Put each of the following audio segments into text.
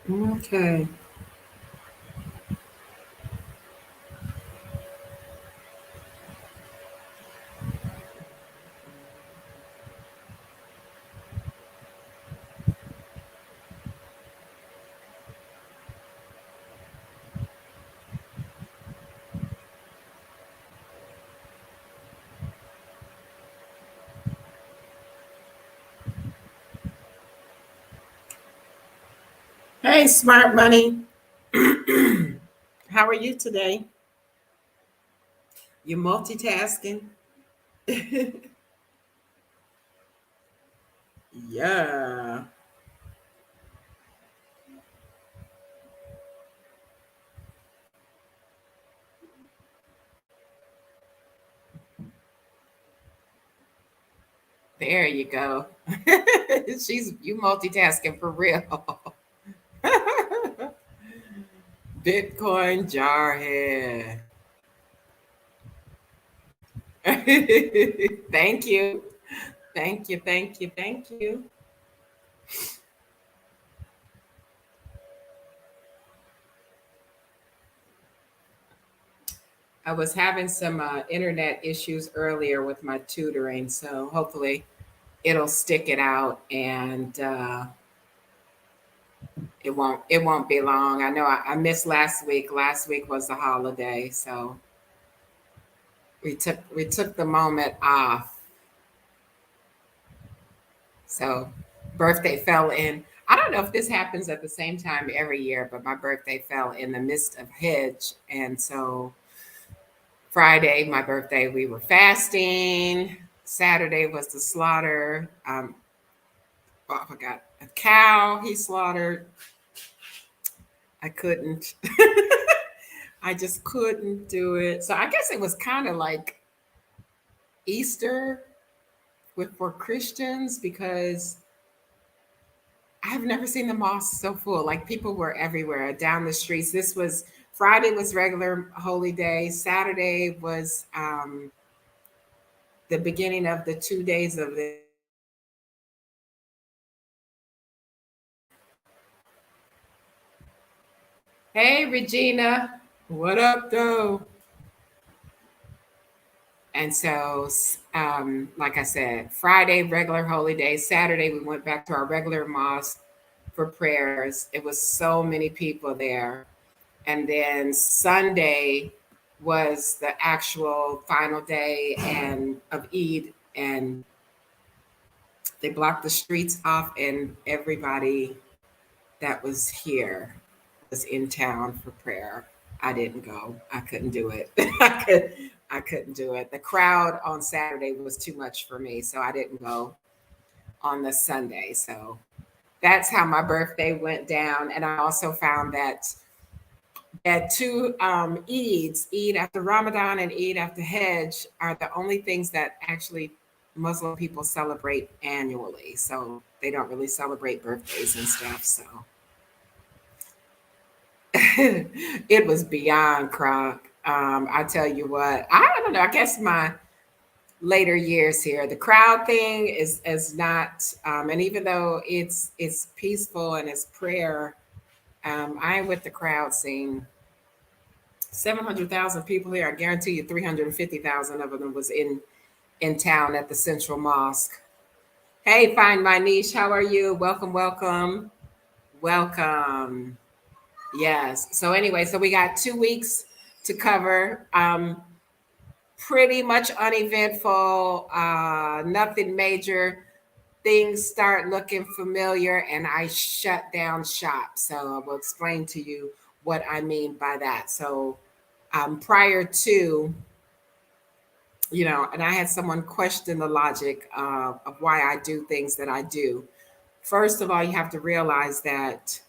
Okay. Hey, smart money. How are you today? You multitasking? Yeah. There you go. She's you multitasking for real. Bitcoin jarhead. Thank you. Thank you. Thank you. Thank you. I was having some internet issues earlier with my tutoring, so hopefully it'll stick it out and it won't be long. I know I missed last week. Last week was the holiday, so we took the moment off. So birthday fell in. I don't know if this happens at the same time every year, but my birthday fell in the midst of Hajj, and so Friday, my birthday, we were fasting. Saturday was the slaughter. Oh, I forgot a cow he slaughtered. I couldn't. I just couldn't do it. So I guess it was kind of like Easter with for Christians because I've never seen the mosque so full. Like people were everywhere down the streets. This was Friday was regular holy day. Saturday was the beginning of the 2 days of the. Hey Regina, what up though? And so, like I said, Friday, regular holy day. Saturday, we went back to our regular mosque for prayers. It was so many people there. And then Sunday was the actual final day and of Eid, and they blocked the streets off, and everybody that was here was in town for prayer. I didn't go. I couldn't do it. I couldn't do it. The crowd on Saturday was too much for me, so I didn't go on the Sunday. So that's how my birthday went down. And I also found that two Eids, Eid after Ramadan and Eid after Hajj, are the only things that actually Muslim people celebrate annually. So they don't really celebrate birthdays and stuff. So it was beyond crunk. I tell you what, I don't know. I guess my later years here, the crowd thing is not, and even though it's peaceful and it's prayer, I ain't with the crowd scene. 700,000 people here. I guarantee you, 350,000 of them was in town at the Central Mosque. Hey, find my niche. How are you? Welcome, welcome, welcome. Yes. So anyway, so we got 2 weeks to cover. Pretty much uneventful. Nothing major. Things start looking familiar, and I shut down shop. So I will explain to you what I mean by that. So prior to, and I had someone question the logic of why I do things that I do. First of all, you have to realize that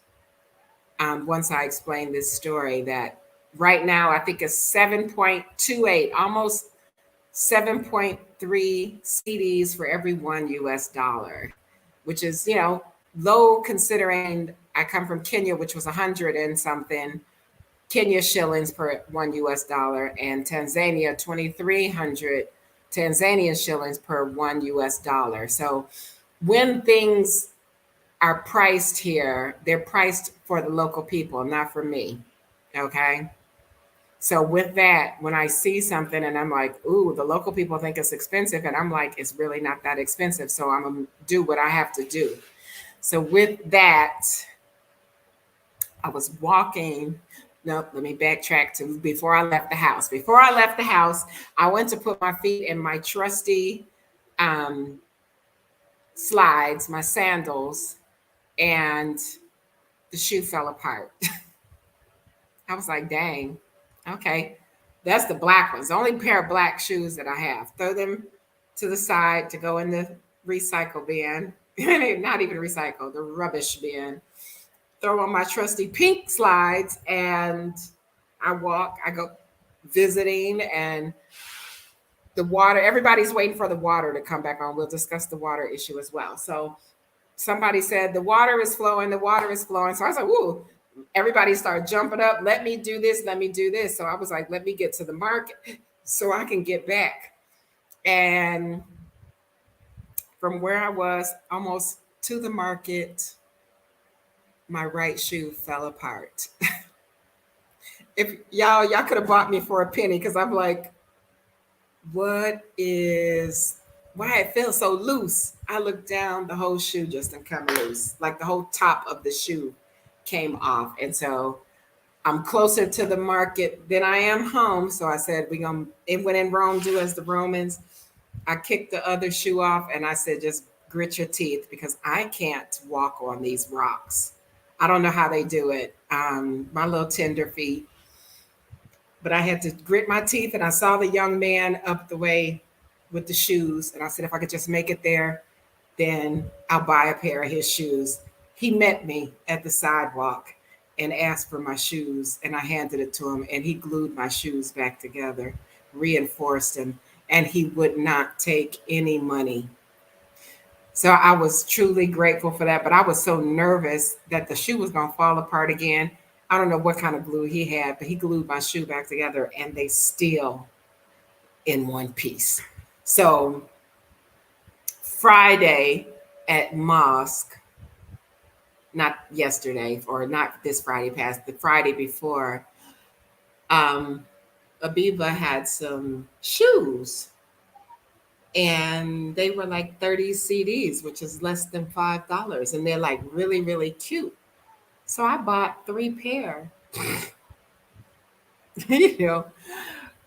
once I explain this story, that right now I think it's 7.28, almost 7.3 CDs for every $1, which is, low considering I come from Kenya, which was 100 and something Kenya shillings per $1, and Tanzania 2,300 Tanzanian shillings per $1. So when things are priced here, they're priced for the local people, not for me. Okay. So with that, when I see something and I'm like, ooh, the local people think it's expensive, and I'm like, it's really not that expensive. So I'm gonna do what I have to do. So with that, I was walking. Nope, let me backtrack to before I left the house. Before I left the house, I went to put my feet in my trusty um, slides, my sandals, and the shoe fell apart. I was like, dang, okay. That's the black ones. The only pair of black shoes that I have. Throw them to the side to go in the recycle bin. Not even recycle, the rubbish bin. Throw on my trusty pink slides, and I go visiting, and the water, everybody's waiting for the water to come back on. We'll discuss the water issue as well. So somebody said, the water is flowing, the water is flowing. So I was like, whoa, everybody started jumping up. Let me do this. Let me do this. So I was like, let me get to the market so I can get back. And from where I was almost to the market, my right shoe fell apart. If y'all could have bought me for a penny, because I'm like, why it feels so loose? I looked down, the whole shoe just didn't come loose. Like the whole top of the shoe came off. And so I'm closer to the market than I am home. So I said, when in Rome, do as the Romans. I kicked the other shoe off, and I said, just grit your teeth, because I can't walk on these rocks. I don't know how they do it. My little tender feet. But I had to grit my teeth, and I saw the young man up the way with the shoes. And I said, if I could just make it there, then I'll buy a pair of his shoes. He met me at the sidewalk and asked for my shoes, and I handed it to him, and he glued my shoes back together, reinforced them, and he would not take any money. So I was truly grateful for that, but I was so nervous that the shoe was going to fall apart again. I don't know what kind of glue he had, but he glued my shoe back together, and they still in one piece. So Friday at mosque, not yesterday or not this Friday past, the Friday before, Abiba had some shoes, and they were like 30 CDs, which is less than $5. And they're like really, really cute. So I bought 3 pair. you know,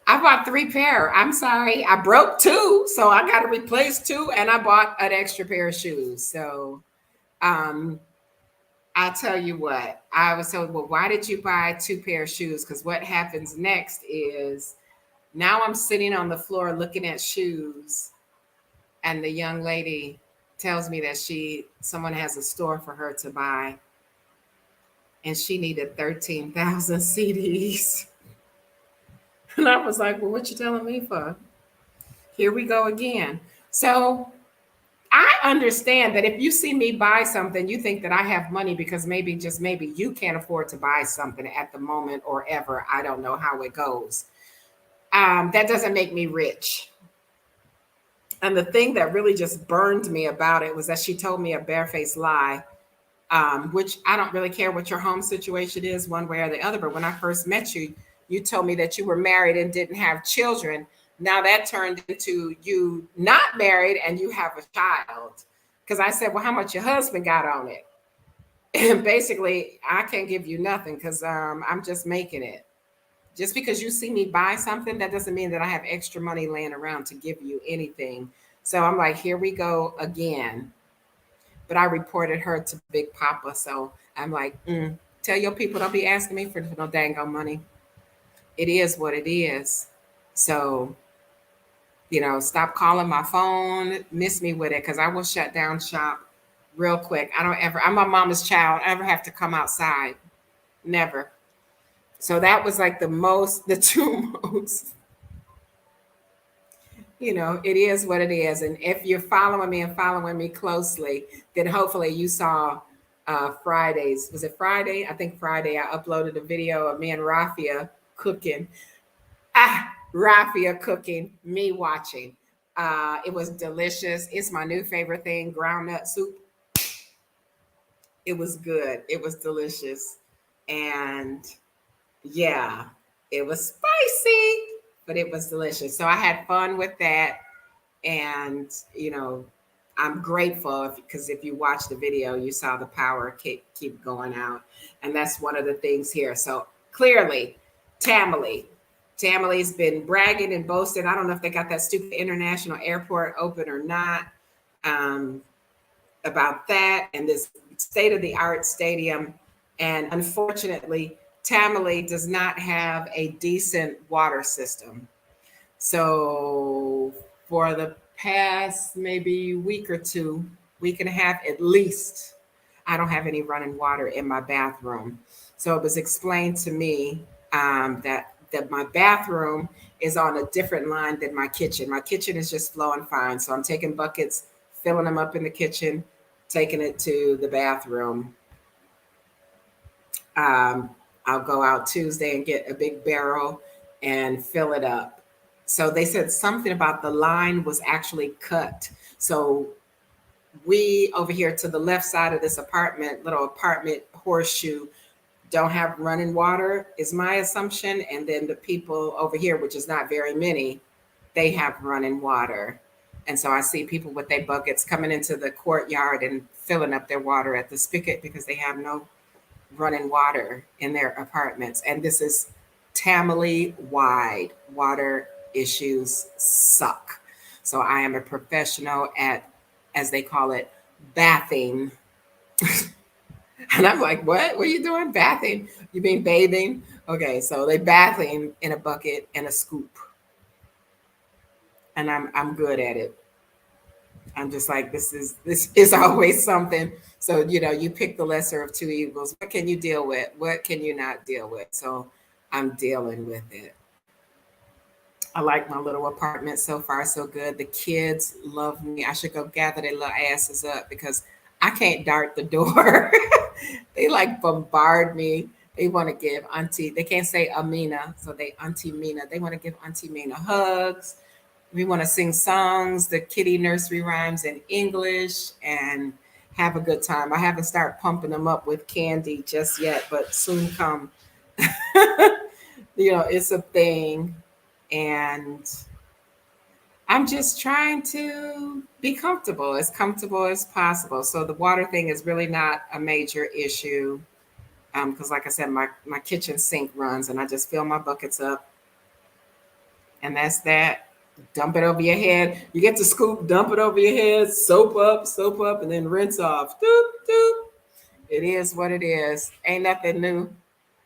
I bought 3 pair. I'm sorry. I broke 2. So I got to replace 2. And I bought an extra pair of shoes. So I'll tell you what, I was told, well, why did you buy 2 pair of shoes? Because what happens next is now I'm sitting on the floor looking at shoes, and the young lady tells me that someone has a store for her to buy, and she needed 13,000 CDs. And I was like, well, what you telling me for? Here we go again. So I understand that if you see me buy something, you think that I have money because maybe, just maybe, you can't afford to buy something at the moment or ever. I don't know how it goes. That doesn't make me rich. And the thing that really just burned me about it was that she told me a barefaced lie, which I don't really care what your home situation is, one way or the other. But when I first met you, you told me that you were married and didn't have children. Now that turned into you not married and you have a child. Because I said, well, how much your husband got on it? And basically, I can't give you nothing because I'm just making it. Just because you see me buy something, that doesn't mean that I have extra money laying around to give you anything. So I'm like, here we go again. But I reported her to Big Papa. So I'm like, tell your people don't be asking me for no dang on money. It is what it is. So, stop calling my phone, miss me with it, because I will shut down shop real quick. I'm my mama's child. I ever have to come outside. Never. So that was like the two most, it is what it is. And if you're following me and following me closely, then hopefully you saw Fridays. Was it Friday? I think Friday I uploaded a video of me and Rafia cooking. Rafia cooking, me watching. It was delicious. It's my new favorite thing, ground nut soup. It was good. It was delicious. And yeah, it was spicy, but it was delicious. So I had fun with that. And, I'm grateful because if you watch the video, you saw the power keep going out. And that's one of the things here. So clearly, Tamale. Tamale's been bragging and boasting. I don't know if they got that stupid international airport open or not, um, about that and this state of the art stadium. And unfortunately, Tamale does not have a decent water system. So for the past maybe week or two, week and a half at least, I don't have any running water in my bathroom. So it was explained to me that my bathroom is on a different line than my kitchen. My kitchen is just flowing fine. So I'm taking buckets, filling them up in the kitchen, taking it to the bathroom. Um, I'll go out Tuesday and get a big barrel and fill it up. So they said something about the line was actually cut. So we over here to the left side of this little apartment horseshoe, don't have running water, is my assumption. And then the people over here, which is not very many, they have running water. And so I see people with their buckets coming into the courtyard and filling up their water at the spigot because they have no running water in their apartments. And this is Tamale wide. Water issues suck. So I am a professional at, as they call it, bathing. And I'm like, what? What are you doing? Bathing? You mean bathing? Okay, so they bathing in a bucket and a scoop. And I'm good at it. I'm just like, this is always something. So, you pick the lesser of two evils. What can you deal with? What can you not deal with? So I'm dealing with it. I like my little apartment so far, so good. The kids love me. I should go gather their little asses up because I can't dart the door. They like bombard me. They want to give Auntie, they can't say Amina, so they Auntie Mina. They want to give Auntie Mina hugs. We want to sing songs, the kitty nursery rhymes in English, and have a good time. I haven't started pumping them up with candy just yet, but soon come. It's a thing. And I'm just trying to be comfortable as possible. So the water thing is really not a major issue. Because like I said, my kitchen sink runs and I just fill my buckets up. And that's that. Dump it over your head. You get to scoop, dump it over your head, soap up, and then rinse off. Doop, doop. It is what it is. Ain't nothing new.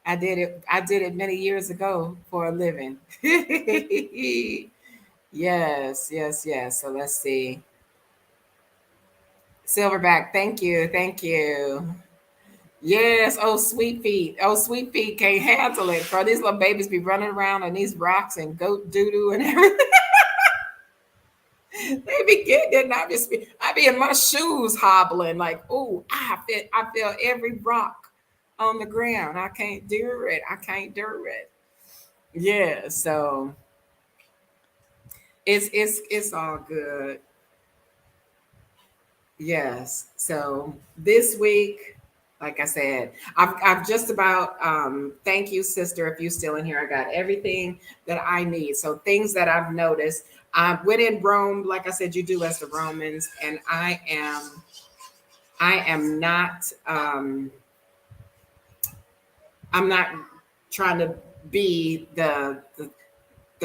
I did it many years ago for a living. Yes, yes, yes. So let's see. Silverback, thank you, thank you. Yes, oh sweet feet. Oh sweet feet can't handle it. Bro, these little babies be running around on these rocks and goat doo-doo and everything. They be getting it, and I be in my shoes hobbling, like, oh, I feel every rock on the ground. I can't do it. I can't do it. Yeah, so it's all good. Yes. So this week, like I said, I've just about thank you, sister, if you still in here. I got everything that I need. So things that I've noticed. I went in Rome, like I said, you do as the Romans, and I am not I'm not trying to be the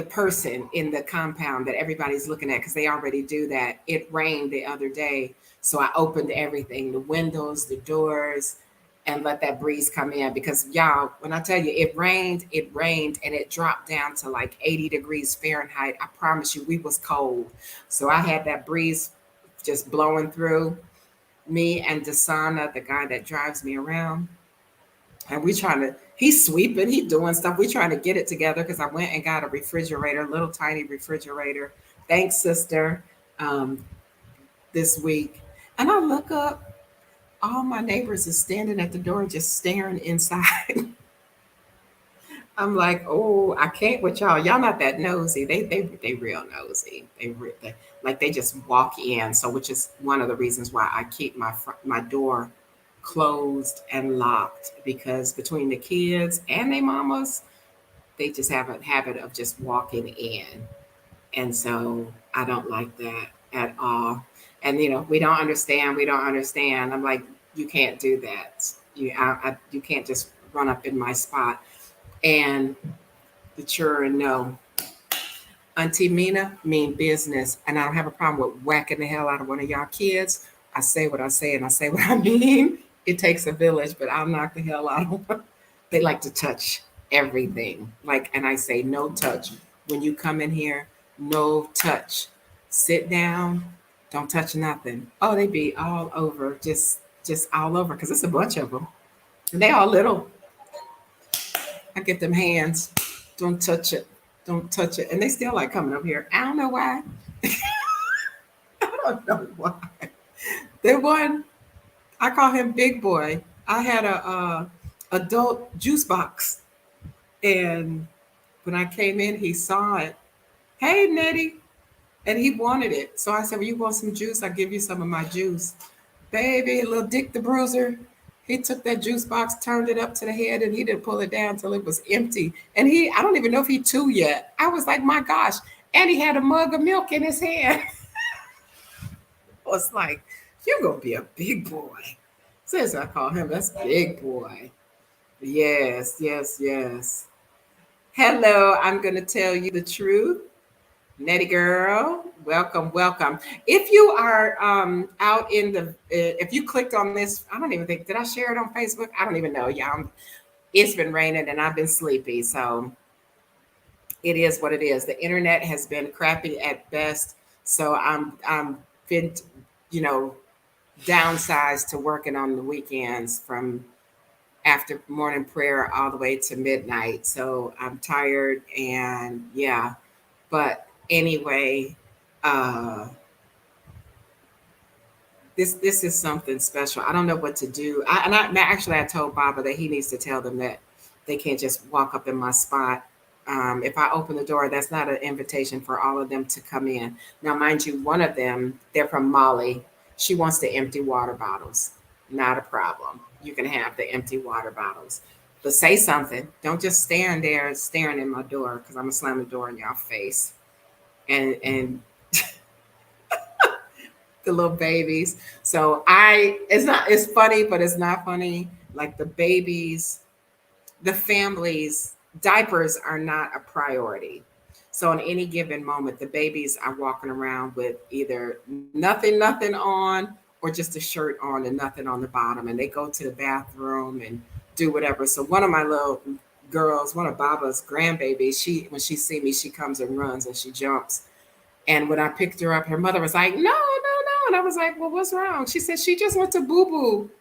person in the compound that everybody's looking at because they already do that. It rained the other day, so I opened everything, the windows, the doors, and let that breeze come in because y'all, when I tell you it rained and it dropped down to like 80 degrees Fahrenheit. I promise you we was cold. So I had that breeze just blowing through me and Dasana, the guy that drives me around, and we trying to he's sweeping, he doing stuff, we trying to get it together because I went and got a refrigerator, little tiny refrigerator, thanks sister, um, this week. And I look up, all my neighbors is standing at the door just staring inside. I'm like, oh, I can't with y'all not that nosy. They real nosy, like they just walk in. So which is one of the reasons why I keep my door closed and locked, because between the kids and their mamas, they just have a habit of just walking in. And so I don't like that at all. And we don't understand. I'm like, you can't do that. You can't just run up in my spot. And the children know Auntie Mina mean business, and I don't have a problem with whacking the hell out of one of y'all kids. I say what I say, and I say what I mean. It takes a village, but I'll knock the hell out of them. They like to touch everything. Like, and I say no touch. When you come in here, no touch. Sit down, don't touch nothing. Oh, they be all over, just all over, because it's a bunch of them. And they all little. I get them hands. Don't touch it. Don't touch it. And they still like coming up here. I don't know why. I don't know why. The one, I call him Big Boy. I had a adult juice box, and when I came in, he saw it. Hey, Nettie, and he wanted it. So I said, "Well, you want some juice? I'll give you some of my juice." Baby, little Dick the Bruiser. He took that juice box, turned it up to the head, and he didn't pull it down till it was empty. And I don't even know if he two yet. I was like, my gosh. And he had a mug of milk in his hand. I was like, you're going to be a big boy. Since I call him, that's big boy. Yes, yes, yes. Hello, I'm going to tell you the truth. Nettie girl, welcome, welcome. If you are out in if you clicked on this, I don't even think, did I share it on Facebook? I don't even know. Yeah, it's been raining and I've been sleepy. So it is what it is. The internet has been crappy at best. So I'm been, you know, downsized to working on the weekends from after morning prayer all the way to midnight. So I'm tired and yeah. But anyway, uh, this is something special. I don't know what to do. I told Baba that he needs to tell them that they can't just walk up in my spot. If I open the door, that's not an invitation for all of them to come in. Now, mind you, one of them, they're from Mali. She wants the empty water bottles. Not a problem. You can have the empty water bottles. But say something. Don't just stand there staring in my door because I'm gonna slam the door in your face. And the little babies. So it's funny, but it's not funny. Like the babies, the families, diapers are not a priority. So in any given moment, the babies are walking around with either nothing on or just a shirt on and nothing on the bottom. And they go to the bathroom and do whatever. So one of my little girls, one of Baba's grandbabies, when she see me, she comes and runs and she jumps. And when I picked her up, her mother was like, no, no, no. And I was like, well, what's wrong? She said, she just went to boo boo.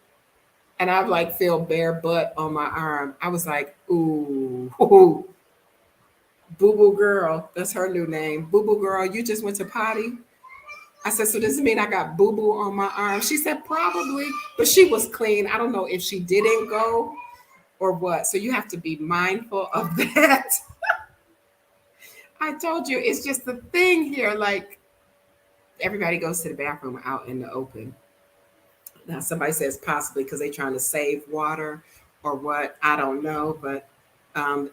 And I like feel bare butt on my arm. I was like, ooh, boo boo girl. That's her new name. Boo boo girl, you just went to potty. I said, so does it mean I got boo boo on my arm? She said, probably, but she was clean. I don't know if she didn't go or what. So you have to be mindful of that. I told you, it's just the thing here. Like everybody goes to the bathroom out in the open. Now, somebody says possibly because they're trying to save water or what. I don't know, but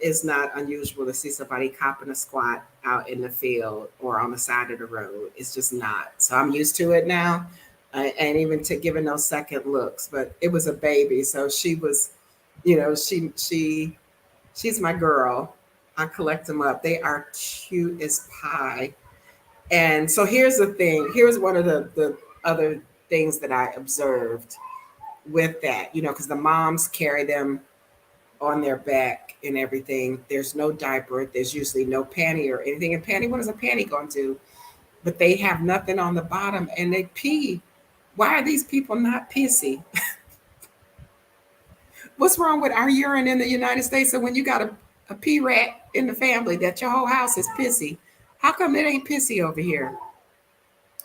it's not unusual to see somebody copping a squat out in the field or on the side of the road. It's just not. So I'm used to it now, and even to giving those second looks. But it was a baby, so she was, she's my girl. I collect them up. They are cute as pie. And so here's the thing. Here's one of the other things that I observed with that, because the moms carry them on their back and everything. There's no diaper. There's usually no panty or anything. And panty, what is a panty going to do? But they have nothing on the bottom and they pee. Why are these people not pissy? What's wrong with our urine in the United States? So when you got a pee rat in the family, that your whole house is pissy. How come it ain't pissy over here?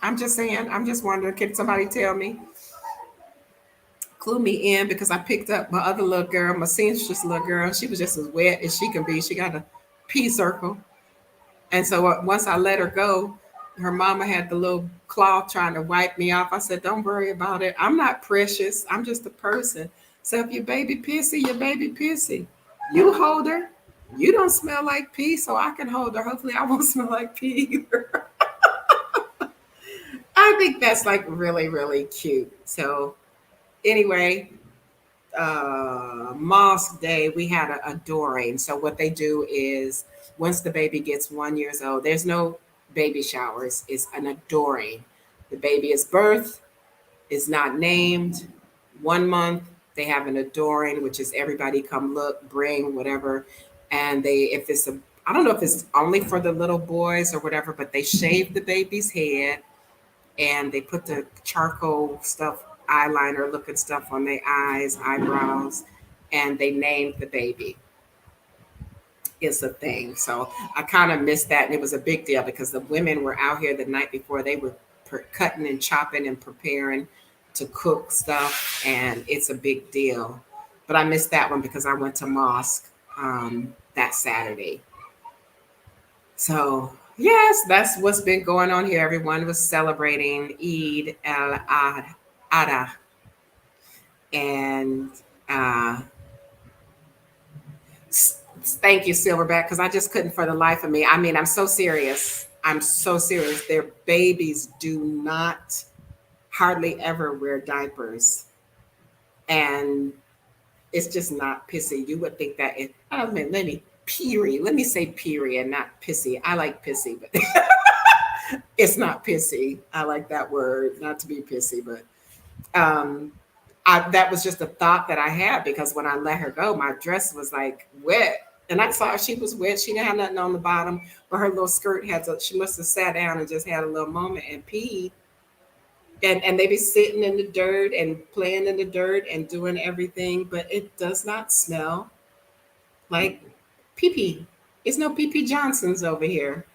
I'm just saying, I'm just wondering, can somebody tell me? Clue me in because I picked up my other little girl, my seamstress little girl. She was just as wet as she can be. She got a pee circle. And so once I let her go, her mama had the little cloth trying to wipe me off. I said, don't worry about it. I'm not precious. I'm just a person. So if your baby pissy, your baby pissy. You hold her. You don't smell like pee, so I can hold her. Hopefully I won't smell like pee either. I think that's like really, really cute. So anyway, mosque day, we had a adoring. So what they do is once the baby gets 1 years old, there's no baby showers. It's an adoring. The baby is birthed, is not named. 1 month, they have an adoring, which is everybody come look, bring whatever. And if it's I don't know if it's only for the little boys or whatever, but they shave the baby's head and they put the charcoal stuff, eyeliner looking stuff on their eyes, eyebrows, and they named the baby. It's a thing. So I kind of missed that. And it was a big deal because the women were out here the night before. They were cutting and chopping and preparing to cook stuff. And it's a big deal. But I missed that one because I went to mosque that Saturday. So yes, that's what's been going on here. Everyone was celebrating Eid al-Adha. And thank you, Silverback, because I just couldn't for the life of me. I mean, I'm so serious. I'm so serious. Their babies do not hardly ever wear diapers. And it's just not pissy. You would think that I don't mean, let me say period, not pissy. I like pissy, but it's not pissy. I like that word, not to be pissy, but that was just a thought that I had because when I let her go, my dress was like wet. And I saw she was wet. She didn't have nothing on the bottom, but her little skirt she must have sat down and just had a little moment and peed. And they be sitting in the dirt and playing in the dirt and doing everything, but it does not smell like pee pee. It's no pee pee Johnsons over here.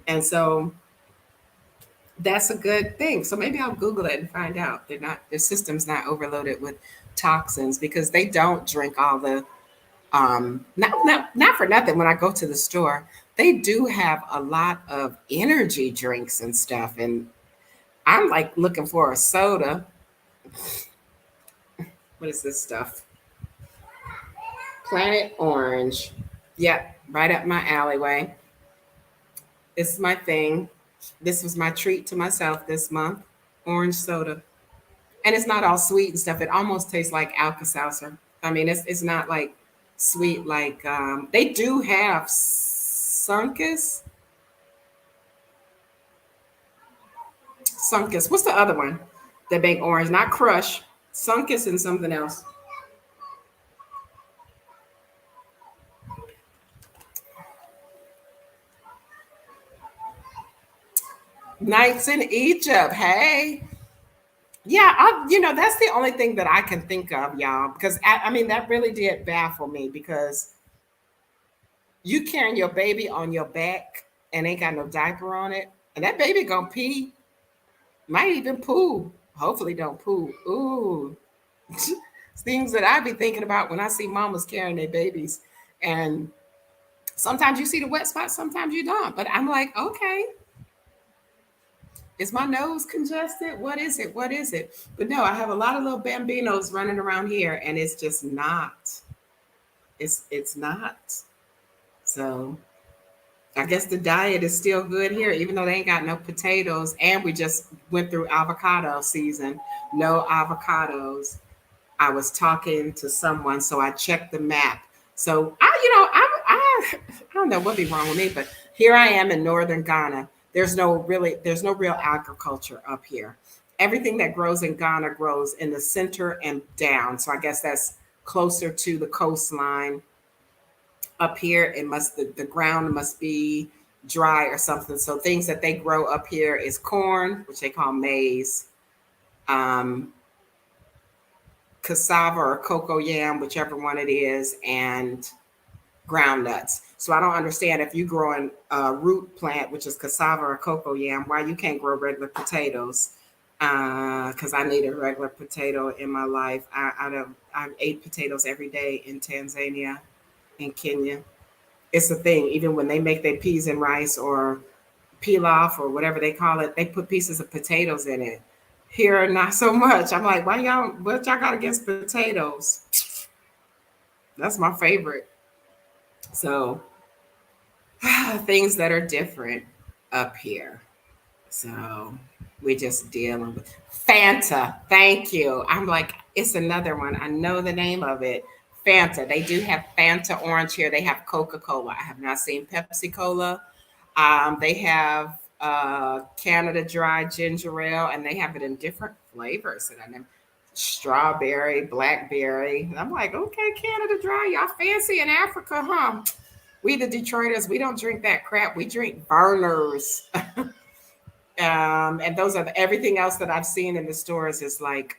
And so that's a good thing. So maybe I'll Google it and find out their system's not overloaded with toxins because they don't drink all the not for nothing. When I go to the store, they do have a lot of energy drinks and stuff, and I'm like looking for a soda. What is this stuff? Planet Orange. Yep, right up my alleyway. This is my thing. This was my treat to myself this month. Orange soda. And it's not all sweet and stuff. It almost tastes like Alka-Seltzer. I mean, it's not like sweet like they do have Sunkus. Sunkus. What's the other one that make orange? Not Crush. Sunkus and something else. Nights in Egypt. Hey. Yeah, that's the only thing that I can think of, y'all, because I mean, that really did baffle me because you carrying your baby on your back and ain't got no diaper on it, and that baby gonna pee. Might even poo. Hopefully, don't poo. Ooh, things that I be thinking about when I see mamas carrying their babies. And sometimes you see the wet spots, sometimes you don't. But I'm like, okay, is my nose congested? What is it? What is it? But no, I have a lot of little bambinos running around here, and it's just not. It's not. So I guess the diet is still good here, even though they ain't got no potatoes. And we just went through avocado season. No avocados. I was talking to someone, so I checked the map. So I don't know what be wrong with me, but here I am in northern Ghana. There's no real agriculture up here. Everything that grows in Ghana grows in the center and down. So I guess that's closer to the coastline. Up here, the ground must be dry or something. So things that they grow up here is corn, which they call maize, um, cassava or cocoa yam, whichever one it is, and ground nuts. So I don't understand if you grow a root plant, which is cassava or cocoa yam, why you can't grow regular potatoes. Because I need a regular potato in my life. I ate potatoes every day in Tanzania, in Kenya. It's a thing. Even when they make their peas and rice or pilaf or whatever they call it, they put pieces of potatoes in it. Here, not so much. I'm like, why y'all? What y'all got against potatoes? That's my favorite. So things that are different up here. So we just dealing with Fanta. Thank you. I'm like, it's another one. I know the name of it. Fanta. They do have Fanta orange here. They have Coca Cola. I have not seen Pepsi Cola. They have Canada Dry ginger ale, and they have it in different flavors. And I know strawberry, blackberry. And I'm like, okay, Canada Dry, y'all fancy in Africa, huh? We the Detroiters, we don't drink that crap. We drink burners. And those are everything else that I've seen in the stores is like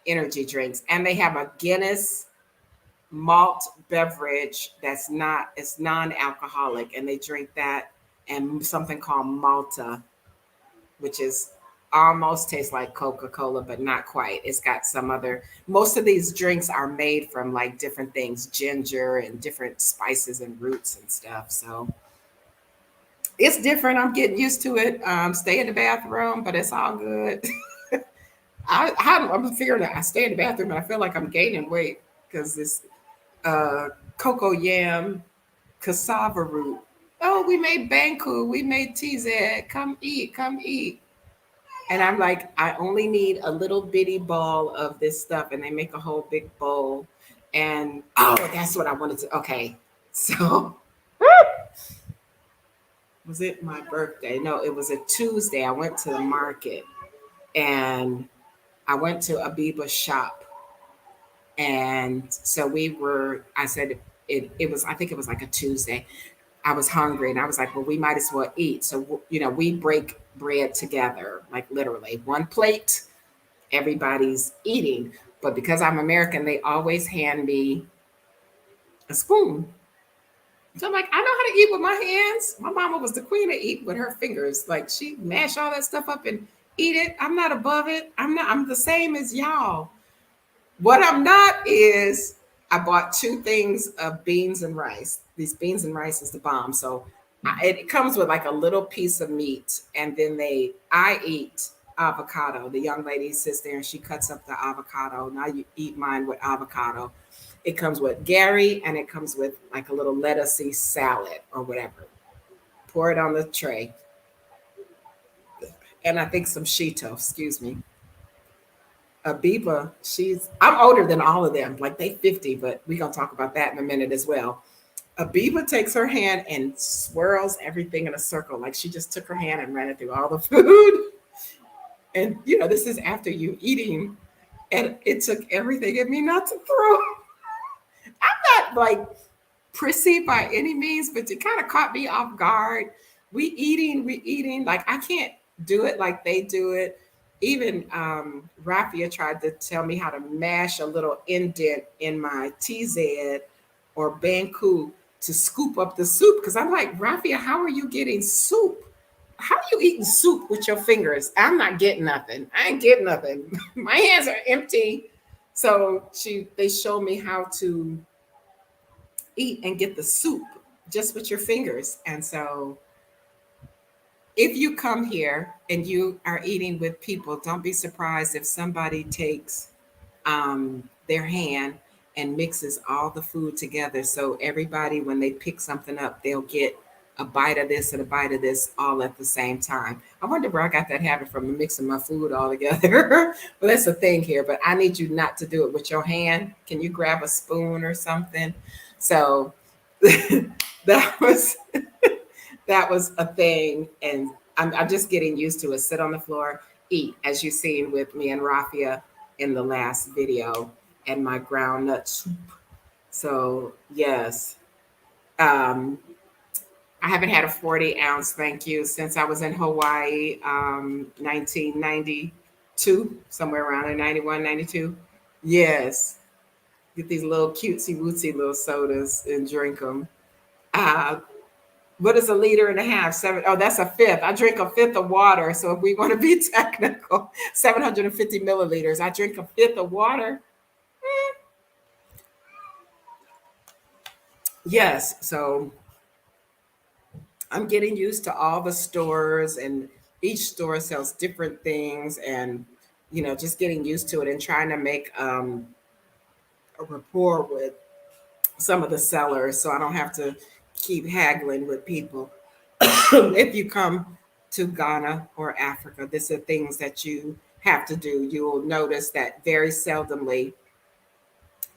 energy drinks. And they have a Guinness malt beverage that's not it's non-alcoholic, and they drink that and something called Malta, which is almost tastes like Coca-Cola, but not quite. It's got some other most of these drinks are made from like different things, ginger and different spices and roots and stuff. So it's different. I'm getting used to it. Stay in the bathroom, but it's all good. I'm figuring that I stay in the bathroom and I feel like I'm gaining weight because this uh, cocoa yam, cassava root. Oh, we made banku, we made TZ. Come eat, come eat. And I'm like, I only need a little bitty ball of this stuff, and they make a whole big bowl. And oh, that's what I wanted to. Okay, so was it my birthday? No, it was a Tuesday. I went to the market and I went to Abiba's shop. And so I said, it was, I think it was like a Tuesday. I was hungry and I was like, well, we might as well eat. So, we break bread together, like literally one plate, everybody's eating. But because I'm American, they always hand me a spoon. So I'm like, I know how to eat with my hands. My mama was the queen of eat with her fingers. Like she mash all that stuff up and eat it. I'm not above it. I'm the same as y'all. What I'm not is I bought two things of beans and rice. These beans and rice is the bomb. So it comes with like a little piece of meat, and then I eat avocado. The young lady sits there and she cuts up the avocado. Now you eat mine with avocado. It comes with Gary, and it comes with like a little lettucey salad or whatever. Pour it on the tray, and I think some Cheeto. Excuse me. Abiba, I'm older than all of them. Like they 50, but we're gonna talk about that in a minute as well. Abiba takes her hand and swirls everything in a circle. Like she just took her hand and ran it through all the food. And this is after you eating. And it took everything in me not to throw. I'm not like prissy by any means, but it kind of caught me off guard. We eating. Like I can't do it like they do it. Even Rafia tried to tell me how to mash a little indent in my TZ or Banku to scoop up the soup. Because I'm like, Rafia, how are you getting soup? how you eating soup with your fingers? I'm not getting nothing. I ain't getting nothing. My hands are empty. So they showed me how to eat and get the soup just with your fingers. And so if you come here and you are eating with people, don't be surprised if somebody takes their hand and mixes all the food together. So everybody, when they pick something up, they'll get a bite of this and a bite of this all at the same time. I wonder where I got that habit from, mixing my food all together. But that's the thing here. But I need you not to do it with your hand. Can you grab a spoon or something? So that was that was a thing, and I'm just getting used to it. Sit on the floor, eat, as you've seen with me and Rafia in the last video, and my ground nut soup. So yes, um, I haven't had a 40-ounce, thank you, since I was in Hawaii, 1992, somewhere around there, 91, 92. Yes, get these little cutesy wootsy little sodas and drink them. Uh, What is a liter and a half? Seven. Oh, that's a fifth. I drink a fifth of water. So if we want to be technical, 750 milliliters. I drink a fifth of water. Yes. So I'm getting used to all the stores, and each store sells different things, and just getting used to it and trying to make a rapport with some of the sellers, so I don't have to keep haggling with people. If you come to Ghana or Africa, these are things that you have to do. You will notice that very seldomly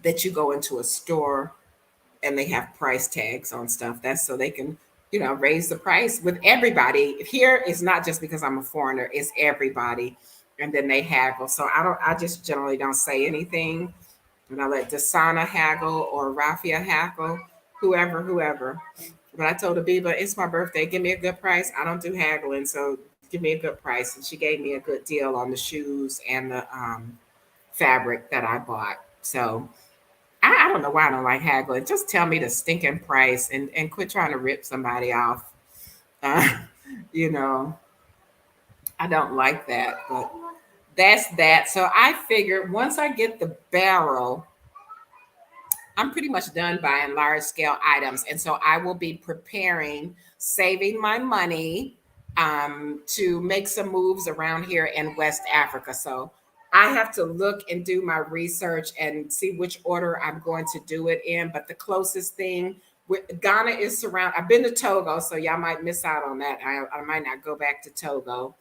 that you go into a store and they have price tags on stuff. That's so they can, raise the price with everybody. Here, it's not just because I'm a foreigner, it's everybody. And then they haggle. So I just generally don't say anything. And I let Dasana haggle or Rafia haggle, whoever. But I told Abiba, it's my birthday. Give me a good price. I don't do haggling, so give me a good price. And she gave me a good deal on the shoes and the fabric that I bought. So I don't know why I don't like haggling. Just tell me the stinking price and quit trying to rip somebody off. Uh, you know, I don't like that. But that's that. So I figured once I get the barrel, I'm pretty much done buying large scale items. And so I will be preparing, saving my money to make some moves around here in West Africa. So I have to look and do my research and see which order I'm going to do it in. But the closest thing with Ghana is surrounded. I've been to Togo, so y'all might miss out on that. I might not go back to Togo.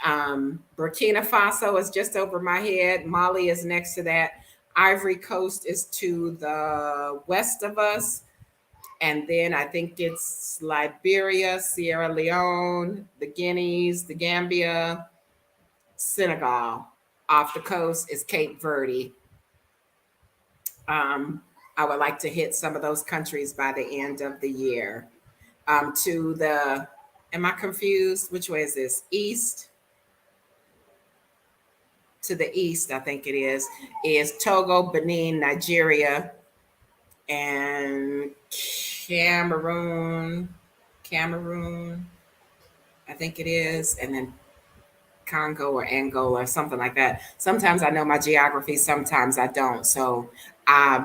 Burkina Faso is just over my head. Mali is next to that. Ivory Coast is to the west of us. And then I think it's Liberia, Sierra Leone, the Guineas, the Gambia, Senegal. Off the coast is Cape Verde. Um, I would like to hit some of those countries by the end of the year. To the, am I confused? Which way is this? East, to the east, I think it is Togo, Benin, Nigeria, and Cameroon, Cameroon, I think it is, and then Congo or Angola, something like that. Sometimes I know my geography, sometimes I don't. So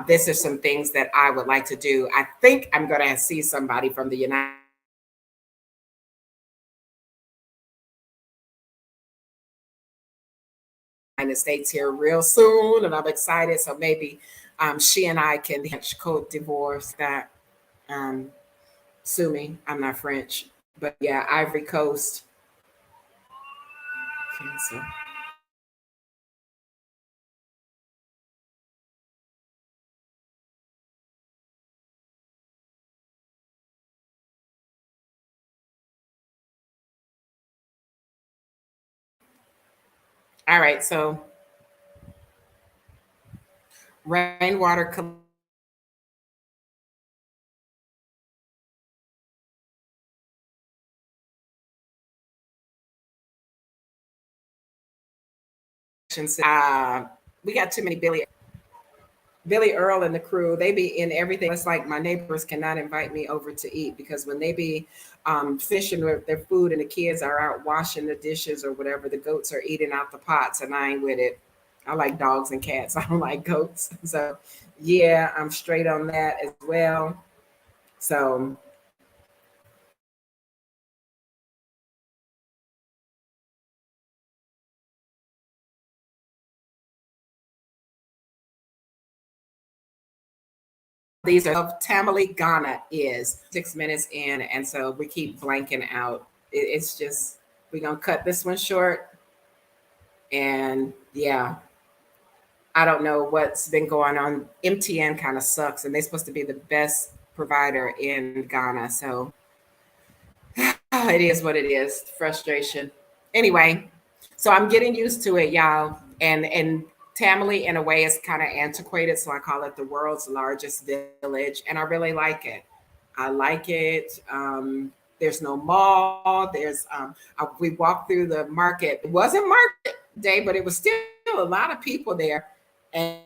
this is some things that I would like to do. I think I'm going to see somebody from the United States here real soon, and I'm excited. So maybe she and I can Cote d'Ivoire that. Um, Sue me, I'm not French, but yeah, Ivory Coast. Okay, so all right, so rainwater collections. We got too many billion. Billy Earl and the crew, they be in everything. It's like my neighbors cannot invite me over to eat because when they be finishing their food and the kids are out washing the dishes or whatever, the goats are eating out the pots and I ain't with it. I like dogs and cats. I don't like goats. So yeah, I'm straight on that as well. So these are Tamale Ghana is 6 minutes in, and so we keep blanking out. It's just we're gonna cut this one short, and yeah, I don't know what's been going on. MTN kind of sucks, and they're supposed to be the best provider in Ghana. So it is what it is. Frustration. Anyway, so I'm getting used to it, y'all. And Tamale, in a way, is kind of antiquated, so I call it the world's largest village, and I really like it. I like it. There's no mall. We walked through the market. It wasn't market day, but it was still a lot of people there. And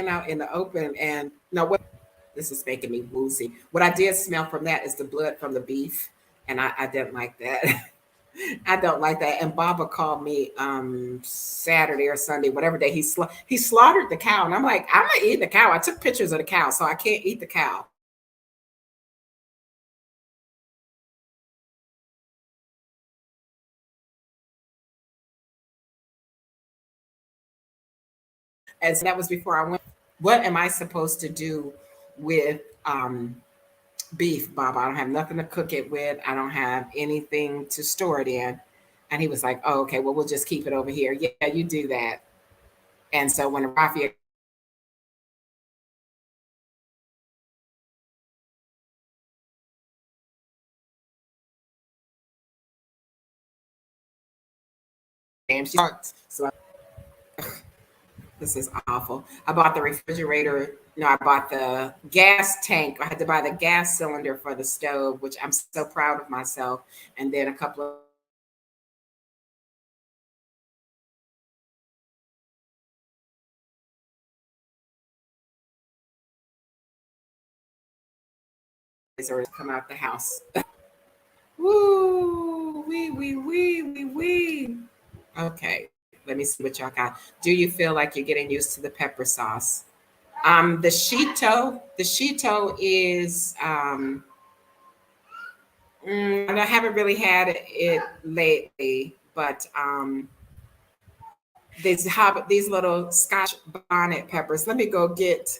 out in the open. And no, what this is making me woozy. What I did smell from that is the blood from the beef, and I didn't like that. I don't like that. And Baba called me Saturday or Sunday, whatever day he slaughtered the cow, and I'm like, I'm not eating the cow. I took pictures of the cow, so I can't eat the cow. And so that was before I went. What am I supposed to do with beef, Bob? I don't have nothing to cook it with. I don't have anything to store it in. And he was like, oh, okay, well, we'll just keep it over here. Yeah, you do that. And so when Rafi came, she talked. So this is awful. I bought the refrigerator. No, I bought the gas tank. I had to buy the gas cylinder for the stove, which I'm so proud of myself. And then a couple of days or come out the house. Woo, wee. Okay, let me see what y'all got. Do you feel like you're getting used to the pepper sauce? The Shito is and I haven't really had it lately, but these little Scotch bonnet peppers. Let me go get.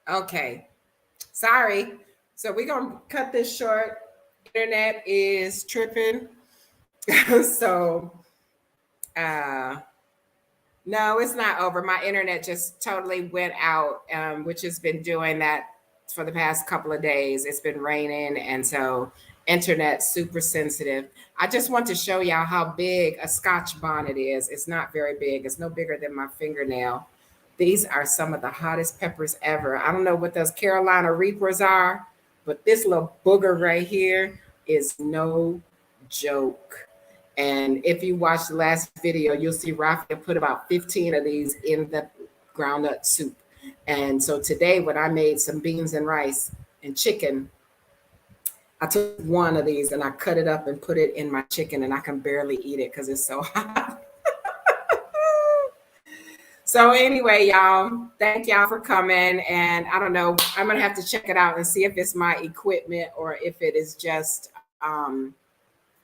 Okay, sorry. So we're gonna cut this short. Internet is tripping. So uh no, it's not over. My internet just totally went out, which has been doing that for the past couple of days. It's been raining, and so internet super sensitive. I just want to show y'all how big a Scotch bonnet is. It's not very big. It's no bigger than my fingernail. These are some of the hottest peppers ever. I don't know what those Carolina Reapers are, but this little booger right here is no joke. And if you watch the last video, you'll see Rafael put about 15 of these in the groundnut soup. And so today, when I made some beans and rice and chicken, I took one of these and I cut it up and put it in my chicken, and I can barely eat it because it's so hot. So anyway, y'all, thank y'all for coming. And I don't know, I'm gonna have to check it out and see if it's my equipment or if it is just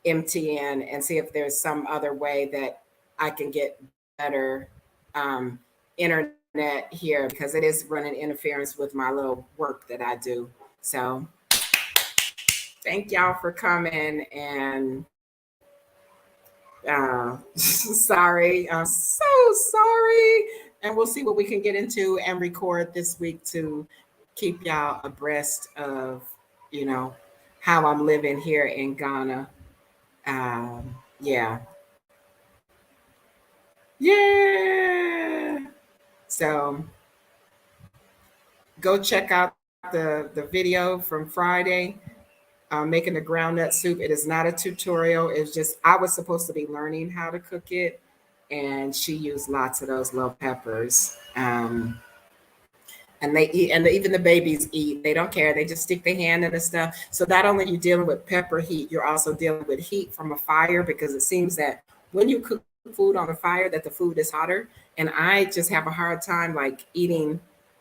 MTN, and see if there's some other way that I can get better internet here, because it is running interference with my little work that I do. So thank y'all for coming, and sorry, I'm so sorry. And we'll see what we can get into and record this week to keep y'all abreast of, you know, how I'm living here in Ghana. Yeah. Yeah. So go check out the video from Friday, making the groundnut soup. It is not a tutorial. It's just, I was supposed to be learning how to cook it, and she used lots of those little peppers. And they eat, and even the babies eat. They don't care. They just stick their hand in the stuff. So not only are you dealing with pepper heat, you're also dealing with heat from a fire, because it seems that when you cook food on a fire, that the food is hotter. And I just have a hard time like eating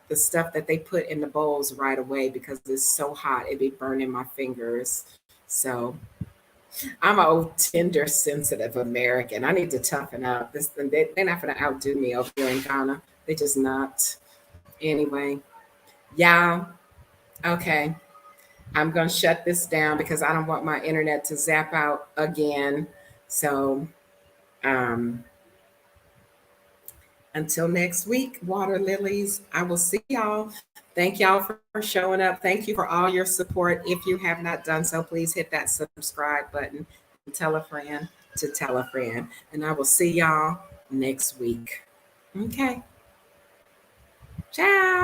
the stuff that they put in the bowls right away, because it's so hot. It be burning my fingers. So I'm an old, tender, sensitive American. I need to toughen up. They're not going to outdo me over here in Ghana. They just not. Anyway, yeah, okay. I'm going to shut this down because I don't want my internet to zap out again. So, um, until next week, water lilies, I will see y'all. Thank y'all for showing up. Thank you for all your support. If you have not done so, please hit that subscribe button and tell a friend to tell a friend. And I will see y'all next week. Okay. Ciao.